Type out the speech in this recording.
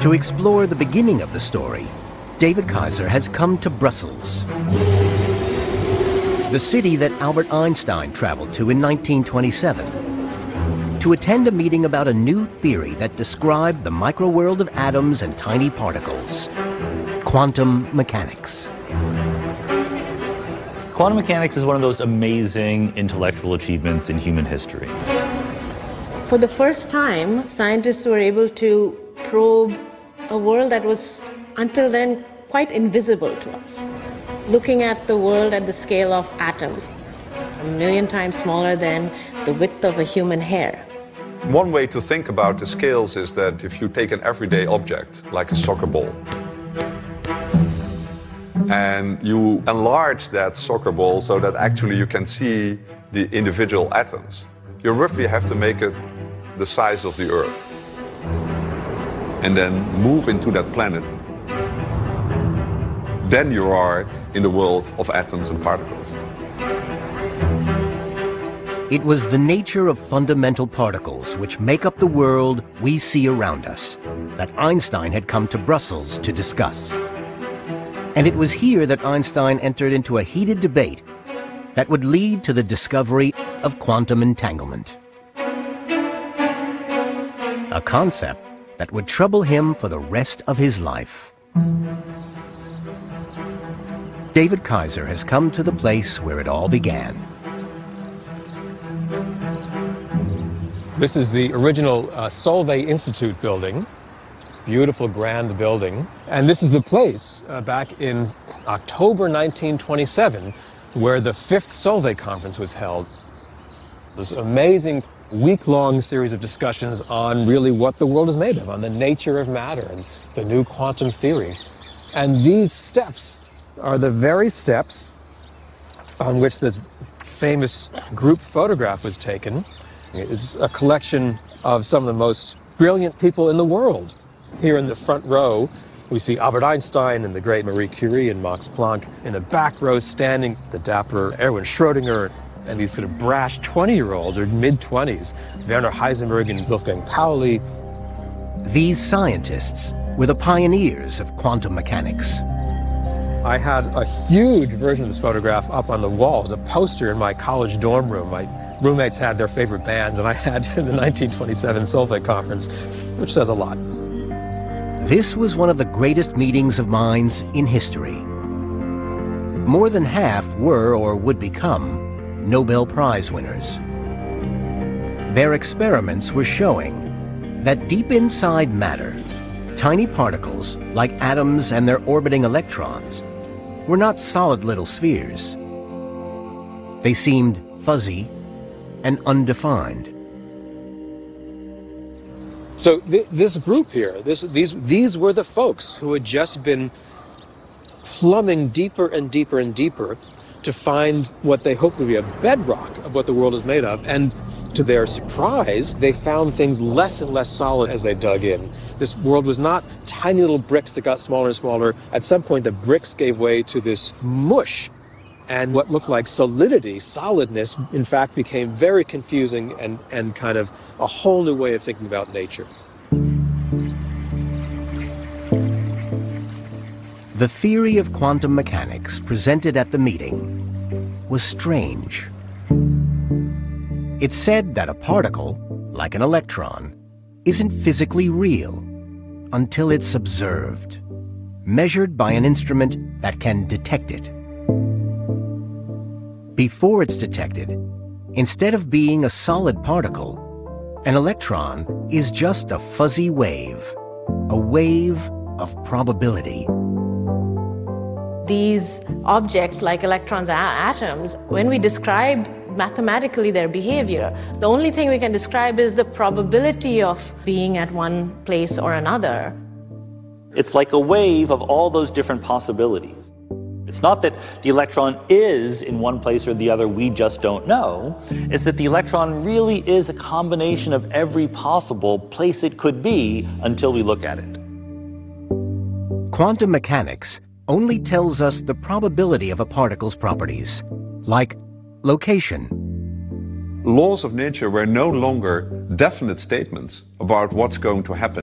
To explore the beginning of the story, David Kaiser has come to Brussels, the city that Albert Einstein traveled to in 1927, to attend a meeting about a new theory that described the microworld of atoms and tiny particles, quantum mechanics. Quantum mechanics is one of those amazing intellectual achievements in human history. For the first time, scientists were able to probe a world that was, until then, quite invisible to us. Looking at the world at the scale of atoms, 1,000,000 times smaller than the width of a human hair. One way to think about the scales is that if you take an everyday object, like a soccer ball, and you enlarge that soccer ball so that actually you can see the individual atoms, you roughly have to make it the size of the Earth, and then move into that planet. Then you are in the world of atoms and particles. It was the nature of fundamental particles which make up the world we see around us that Einstein had come to Brussels to discuss. And it was here that Einstein entered into a heated debate that would lead to the discovery of quantum entanglement, a concept that would trouble him for the rest of his life. David Kaiser has come to the place where it all began. This is the original Solvay Institute building. Beautiful, grand building. And this is the place back in October 1927 where the 5th Solvay conference was held. This amazing week-long series of discussions on really what the world is made of, on the nature of matter and the new quantum theory. And these steps are the very steps on which this famous group photograph was taken. It's a collection of some of the most brilliant people in the world. Here in the front row, we see Albert Einstein and the great Marie Curie and Max Planck. In the back row, standing the dapper Erwin Schrödinger and these sort of brash 20-year-olds or mid-20s, Werner Heisenberg and Wolfgang Pauli. These scientists were the pioneers of quantum mechanics. I had a huge version of this photograph up on the wall as a poster in my college dorm room. My roommates had their favorite bands, and I had the 1927 Solvay conference, which says a lot. This was one of the greatest meetings of minds in history. More than half were or would become Nobel Prize winners. Their experiments were showing that deep inside matter, tiny particles like atoms and their orbiting electrons were not solid little spheres. They seemed fuzzy and undefined. So this group here, these were the folks who had just been plumbing deeper and deeper and deeper to find what they hoped would be a bedrock of what the world is made of. And to their surprise, they found things less and less solid as they dug in. This world was not tiny little bricks that got smaller and smaller. At some point, the bricks gave way to this mush. And what looked like solidity, solidness, in fact, became very confusing and kind of a whole new way of thinking about nature. The theory of quantum mechanics presented at the meeting was strange. It said that a particle, like an electron, isn't physically real until it's observed, measured by an instrument that can detect it. Before it's detected, instead of being a solid particle, an electron is just a fuzzy wave, a wave of probability. These objects, like electrons and atoms, when we describe mathematically their behavior, the only thing we can describe is the probability of being at one place or another. It's like a wave of all those different possibilities. It's not that the electron is in one place or the other, we just don't know. It's that the electron really is a combination of every possible place it could be until we look at it. Quantum mechanics only tells us the probability of a particle's properties, like location. Laws of nature were no longer definite statements about what's going to happen.